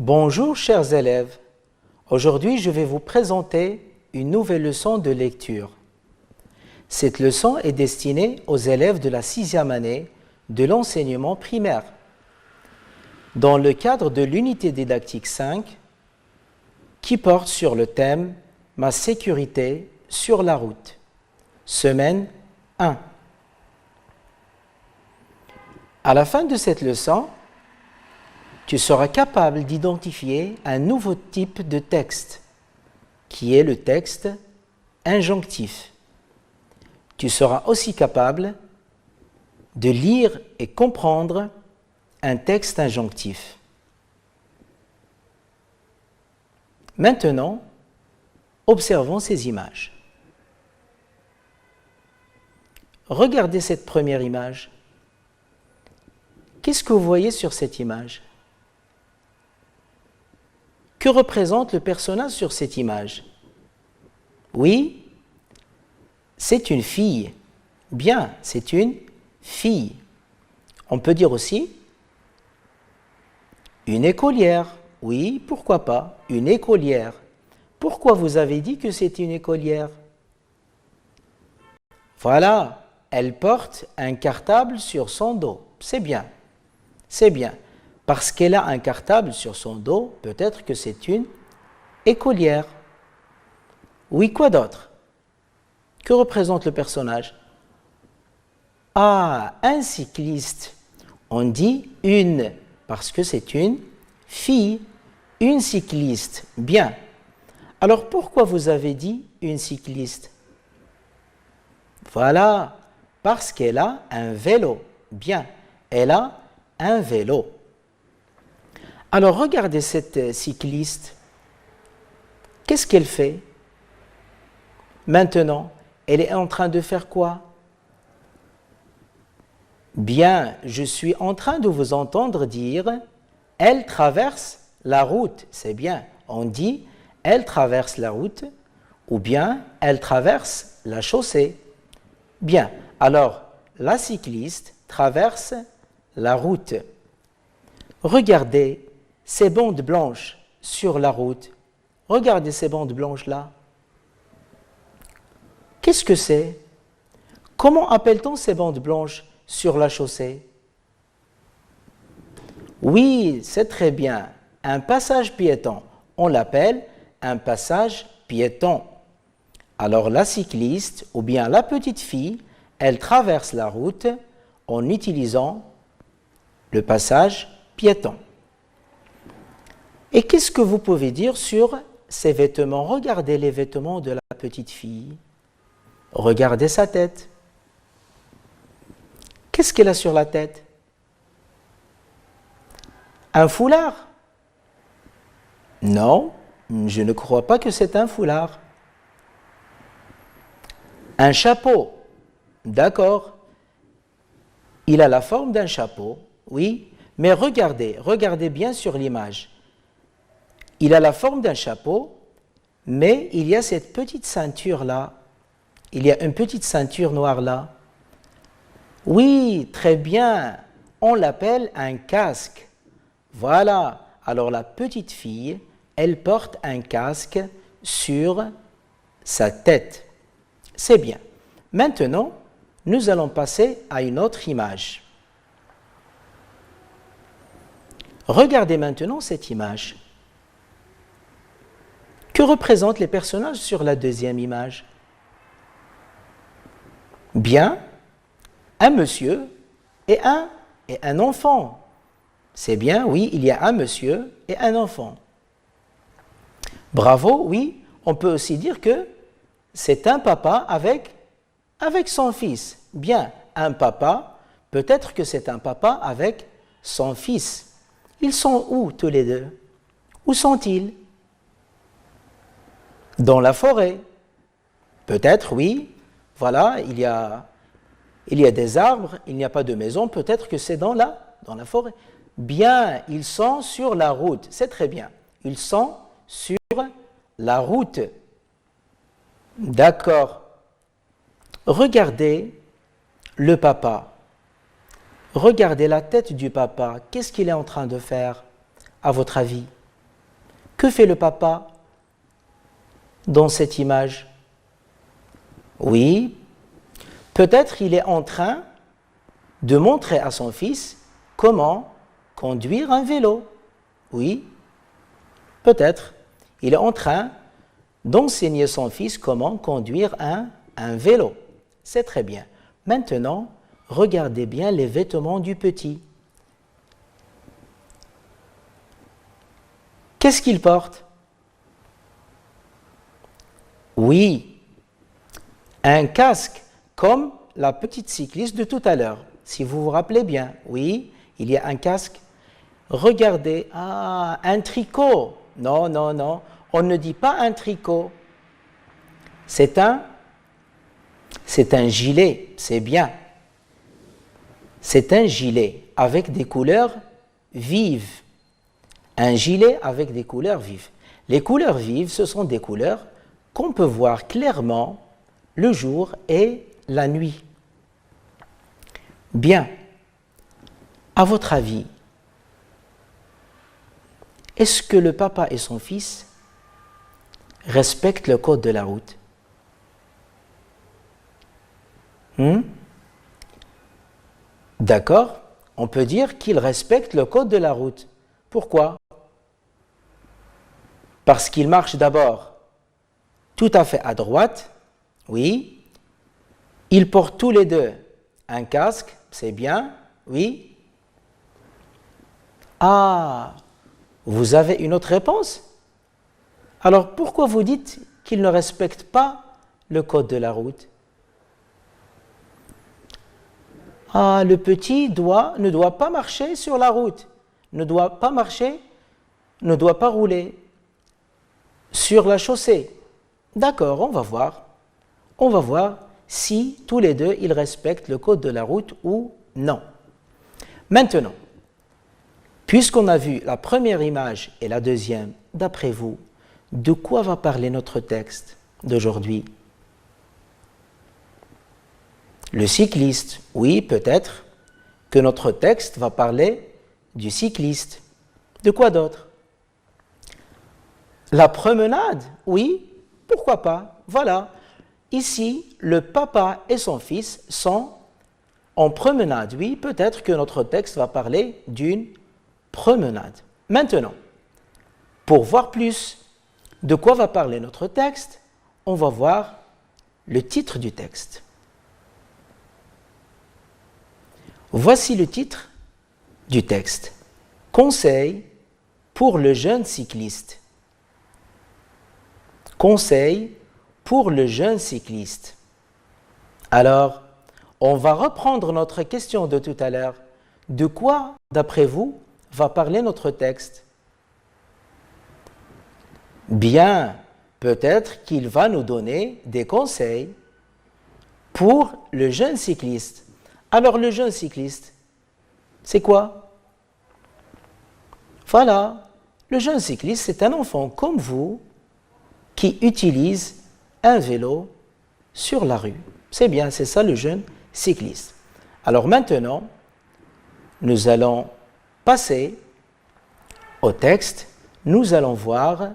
Bonjour chers élèves, aujourd'hui je vais vous présenter une nouvelle leçon de lecture. Cette leçon est destinée aux élèves de la 6e année de l'enseignement primaire. Dans le cadre de l'unité didactique 5 qui porte sur le thème « Ma sécurité sur la route », semaine 1. À la fin de cette leçon, tu seras capable d'identifier un nouveau type de texte, qui est le texte injonctif. Tu seras aussi capable de lire et comprendre un texte injonctif. Maintenant, observons ces images. Regardez cette première image. Qu'est-ce que vous voyez sur cette image ? Que représente le personnage sur cette image? Oui, c'est une fille. Bien, c'est une fille. On peut dire aussi une écolière. Oui, pourquoi pas? Une écolière. Pourquoi vous avez dit que c'est une écolière? Voilà, elle porte un cartable sur son dos. C'est bien, c'est bien. Parce qu'elle a un cartable sur son dos, peut-être que c'est une écolière. Oui, quoi d'autre? Que représente le personnage? Ah, un cycliste. On dit une, parce que c'est une fille. Une cycliste. Bien. Alors, pourquoi vous avez dit une cycliste? Voilà, parce qu'elle a un vélo. Bien, elle a un vélo. Alors, regardez cette cycliste. Qu'est-ce qu'elle fait? Maintenant, elle est en train de faire quoi? Bien, je suis en train de vous entendre dire « elle traverse la route ». C'est bien, on dit « elle traverse la route » ou bien « elle traverse la chaussée ». Bien, alors, la cycliste traverse la route. Regardez ces bandes blanches sur la route. Regardez ces bandes blanches-là. Qu'est-ce que c'est? Comment appelle-t-on ces bandes blanches sur la chaussée? Oui, c'est très bien. Un passage piéton. On l'appelle un passage piéton. Alors la cycliste ou bien la petite fille, elle traverse la route en utilisant le passage piéton. Et qu'est-ce que vous pouvez dire sur ces vêtements? Regardez les vêtements de la petite fille. Regardez sa tête. Qu'est-ce qu'elle a sur la tête? Un foulard? Non, je ne crois pas que c'est un foulard. Un chapeau? D'accord. Il a la forme d'un chapeau, oui, mais regardez bien sur l'image. Il a la forme d'un chapeau, mais il y a cette petite ceinture-là. Il y a une petite ceinture noire là. Oui, très bien. On l'appelle un casque. Voilà. Alors la petite fille, elle porte un casque sur sa tête. C'est bien. Maintenant, nous allons passer à une autre image. Regardez maintenant cette image. Que représentent les personnages sur la deuxième image? Bien, un monsieur et un enfant. C'est bien, oui, il y a un monsieur et un enfant. Bravo, oui, on peut aussi dire que c'est un papa avec son fils. Bien, un papa, peut-être que c'est un papa avec son fils. Ils sont où tous les deux? Où sont-ils? Dans la forêt. Peut-être, oui. Voilà, il y a des arbres, il n'y a pas de maison, peut-être que c'est dans la forêt. Bien, ils sont sur la route, c'est très bien. Ils sont sur la route. D'accord. Regardez le papa. Regardez la tête du papa. Qu'est-ce qu'il est en train de faire, à votre avis? Que fait le papa dans cette image? Oui, peut-être il est en train de montrer à son fils comment conduire un vélo. Oui, peut-être il est en train d'enseigner son fils comment conduire un vélo. C'est très bien. Maintenant, regardez bien les vêtements du petit. Qu'est-ce qu'il porte? Oui, un casque, comme la petite cycliste de tout à l'heure. Si vous vous rappelez bien, oui, il y a un casque. Regardez, un tricot. Non, non, non, on ne dit pas un tricot. C'est un gilet, c'est bien. C'est un gilet avec des couleurs vives. Un gilet avec des couleurs vives. Les couleurs vives, ce sont des couleurs qu'on peut voir clairement le jour et la nuit. Bien. À votre avis, est-ce que le papa et son fils respectent le code de la route? D'accord, on peut dire qu'ils respectent le code de la route. Pourquoi? Parce qu'ils marchent d'abord tout à fait à droite, oui. Ils portent tous les deux un casque, c'est bien, oui. Ah, vous avez une autre réponse? Alors pourquoi vous dites qu'ils ne respectent pas le code de la route? Ah, le petit ne doit pas marcher sur la route, ne doit pas marcher, ne doit pas rouler sur la chaussée. D'accord, on va voir. On va voir si tous les deux, ils respectent le code de la route ou non. Maintenant, puisqu'on a vu la première image et la deuxième, d'après vous, de quoi va parler notre texte d'aujourd'hui? Le cycliste, oui, peut-être que notre texte va parler du cycliste. De quoi d'autre? La promenade, oui, pourquoi pas? Voilà, ici, le papa et son fils sont en promenade. Oui, peut-être que notre texte va parler d'une promenade. Maintenant, pour voir plus de quoi va parler notre texte, on va voir le titre du texte. Voici le titre du texte. Conseil pour le jeune cycliste. Conseil pour le jeune cycliste. Alors, on va reprendre notre question de tout à l'heure. De quoi, d'après vous, va parler notre texte? Bien, peut-être qu'il va nous donner des conseils pour le jeune cycliste. Alors, le jeune cycliste, c'est quoi? Voilà, le jeune cycliste, c'est un enfant comme vous qui utilise un vélo sur la rue. C'est bien, c'est ça le jeune cycliste. Alors maintenant, nous allons passer au texte, nous allons voir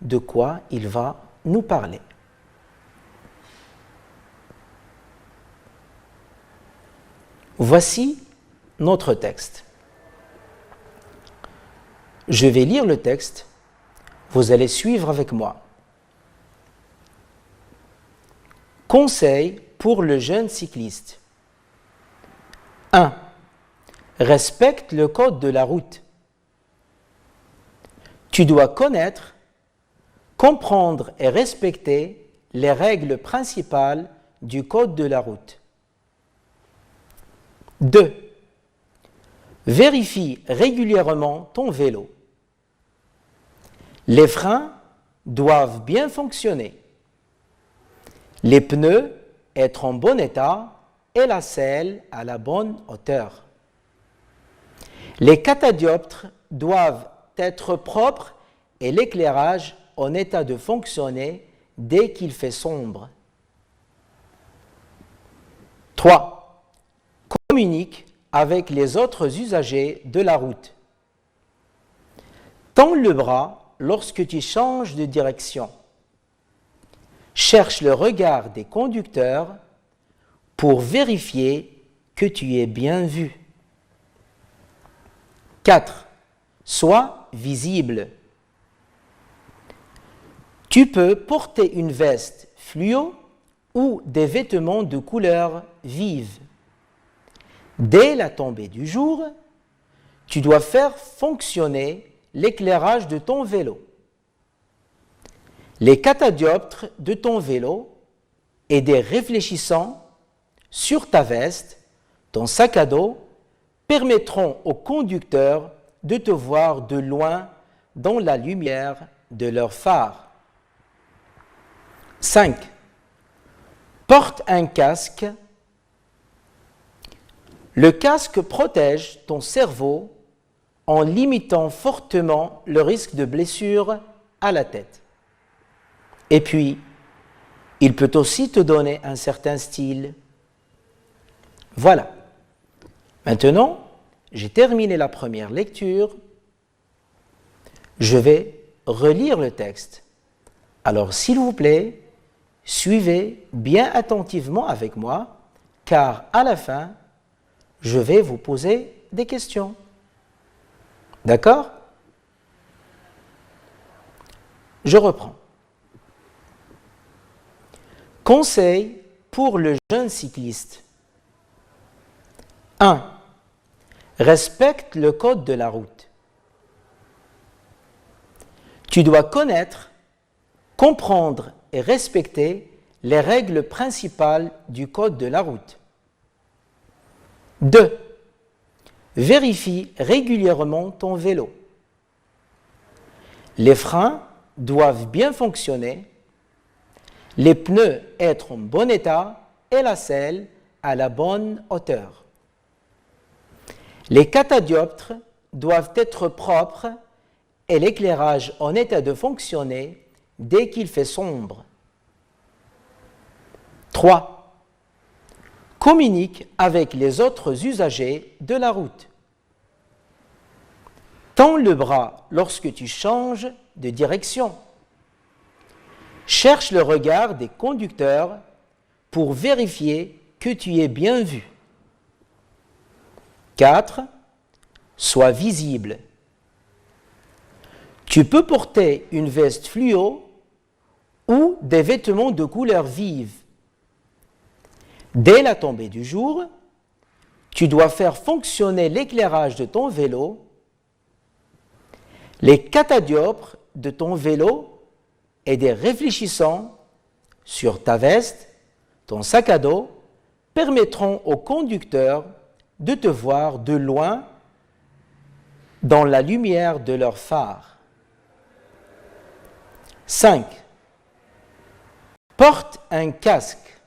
de quoi il va nous parler. Voici notre texte. Je vais lire le texte, vous allez suivre avec moi. Conseil pour le jeune cycliste. 1. Respecte le code de la route. Tu dois connaître, comprendre et respecter les règles principales du code de la route. 2. Vérifie régulièrement ton vélo. Les freins doivent bien fonctionner. Les pneus être en bon état et la selle à la bonne hauteur. Les catadioptres doivent être propres et l'éclairage en état de fonctionner dès qu'il fait sombre. 3. Communique avec les autres usagers de la route. Tends le bras lorsque tu changes de direction. Cherche le regard des conducteurs pour vérifier que tu es bien vu. 4. Sois visible. Tu peux porter une veste fluo ou des vêtements de couleur vive. Dès la tombée du jour, tu dois faire fonctionner l'éclairage de ton vélo. Les catadioptres de ton vélo et des réfléchissants sur ta veste, ton sac à dos, permettront au conducteur de te voir de loin dans la lumière de leur phare. 5. Porte un casque. Le casque protège ton cerveau en limitant fortement le risque de blessure à la tête. Et puis, il peut aussi te donner un certain style. Voilà. Maintenant, j'ai terminé la première lecture. Je vais relire le texte. Alors, s'il vous plaît, suivez bien attentivement avec moi, car à la fin, je vais vous poser des questions. D'accord? Je reprends. Conseil pour le jeune cycliste. 1. Respecte le code de la route. Tu dois connaître, comprendre et respecter les règles principales du code de la route. 2. Vérifie régulièrement ton vélo. Les freins doivent bien fonctionner, les pneus être en bon état et la selle à la bonne hauteur. Les catadioptres doivent être propres et l'éclairage en état de fonctionner dès qu'il fait sombre. 3. Communique avec les autres usagers de la route. Tends le bras lorsque tu changes de direction. Cherche le regard des conducteurs pour vérifier que tu es bien vu. 4. Sois visible. Tu peux porter une veste fluo ou des vêtements de couleur vive. Dès la tombée du jour, tu dois faire fonctionner l'éclairage de ton vélo. Les catadioptres de ton vélo et des réfléchissants sur ta veste, ton sac à dos, permettront au conducteur de te voir de loin dans la lumière de leur phare. 5. Porte un casque.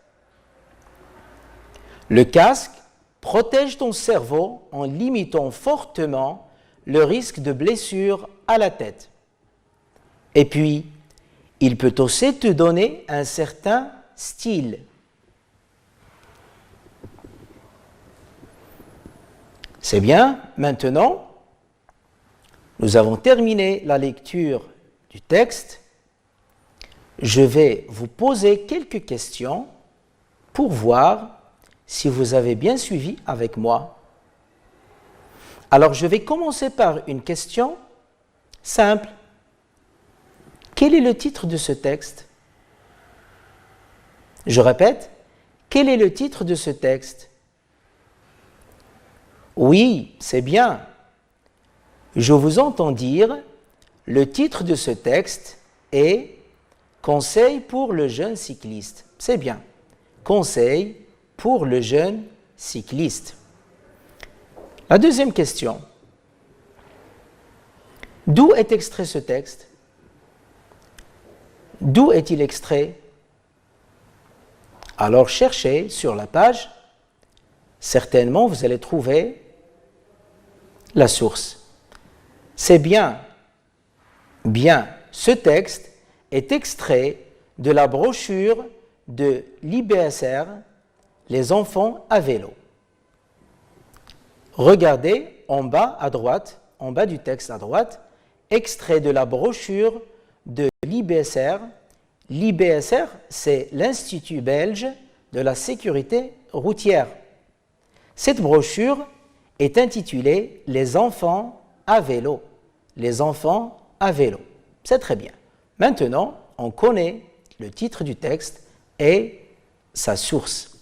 Le casque protège ton cerveau en limitant fortement le risque de blessure à la tête. Et puis, il peut aussi te donner un certain style. C'est bien, maintenant, nous avons terminé la lecture du texte. Je vais vous poser quelques questions pour voir si vous avez bien suivi avec moi. Alors, je vais commencer par une question simple. Quel est le titre de ce texte? Je répète, quel est le titre de ce texte? Oui, c'est bien. Je vous entends dire, le titre de ce texte est « Conseil pour le jeune cycliste ». C'est bien. Conseil pour le jeune cycliste. La deuxième question. D'où est extrait ce texte? D'où est-il extrait? Alors cherchez sur la page. Certainement, vous allez trouver la source. C'est bien. Bien. Ce texte est extrait de la brochure de l'IBSR, Les enfants à vélo. Regardez en bas à droite, en bas du texte à droite, extrait de la brochure de l'IBSR. L'IBSR, c'est l'Institut belge de la sécurité routière. Cette brochure est intitulée « Les enfants à vélo ». Les enfants à vélo. C'est très bien. Maintenant, on connaît le titre du texte et sa source.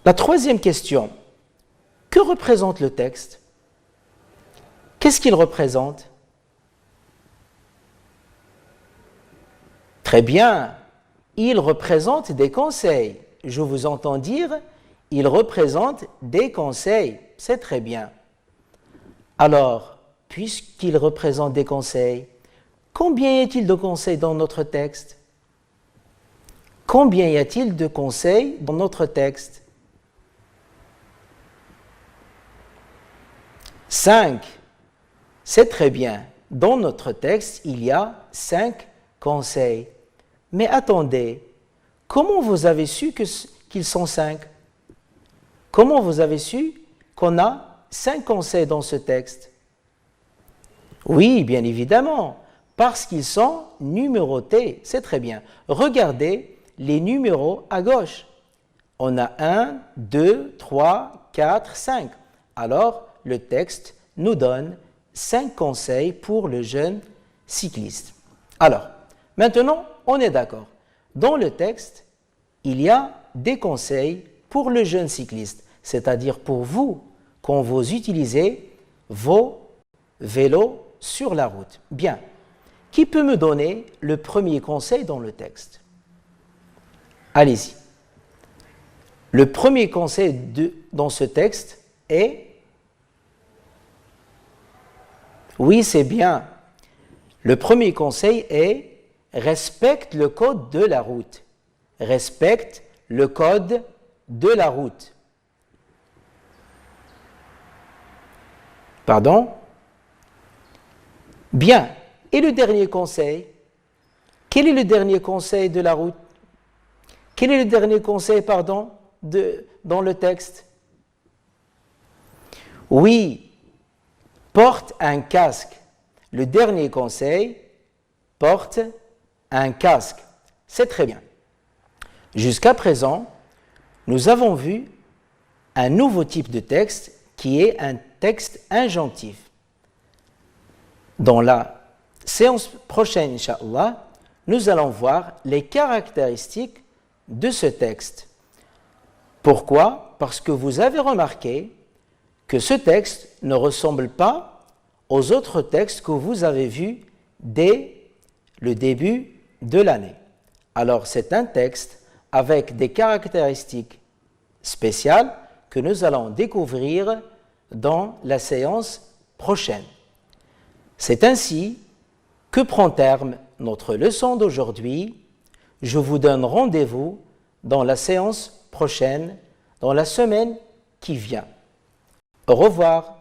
La troisième question, que représente le texte? Qu'est-ce qu'il représente? Très bien, il représente des conseils. Je vous entends dire, il représente des conseils. C'est très bien. Alors, puisqu'il représente des conseils, combien y a-t-il de conseils dans notre texte? Combien y a-t-il de conseils dans notre texte? 5. C'est très bien. Dans notre texte, il y a 5 conseils. Mais attendez, comment vous avez su qu'ils sont 5? Comment vous avez su qu'on a 5 conseils dans ce texte? Oui, bien évidemment, parce qu'ils sont numérotés. C'est très bien. Regardez les numéros à gauche. On a 1, 2, 3, 4, 5. Alors, le texte nous donne 5 conseils pour le jeune cycliste. Alors, maintenant, on est d'accord. Dans le texte, il y a des conseils pour le jeune cycliste, c'est-à-dire pour vous, quand vous utilisez vos vélos sur la route. Bien. Qui peut me donner le premier conseil dans le texte? Allez-y. Le premier conseil dans ce texte est... Oui, c'est bien. Le premier conseil est respecte le code de la route. Respecte le code de la route. Pardon? Bien. Et le dernier conseil? Quel est le dernier conseil de la route? Quel est le dernier conseil, pardon, dans le texte? Oui, porte un casque. Le dernier conseil, porte un casque. C'est très bien. Jusqu'à présent, nous avons vu un nouveau type de texte qui est un texte injonctif. Dans la séance prochaine, Inch'Allah, nous allons voir les caractéristiques de ce texte. Pourquoi? Parce que vous avez remarqué que ce texte ne ressemble pas aux autres textes que vous avez vus dès le début de l'année. Alors, c'est un texte avec des caractéristiques spéciales que nous allons découvrir dans la séance prochaine. C'est ainsi que prend terme notre leçon d'aujourd'hui. Je vous donne rendez-vous dans la séance prochaine, dans la semaine qui vient. Au revoir.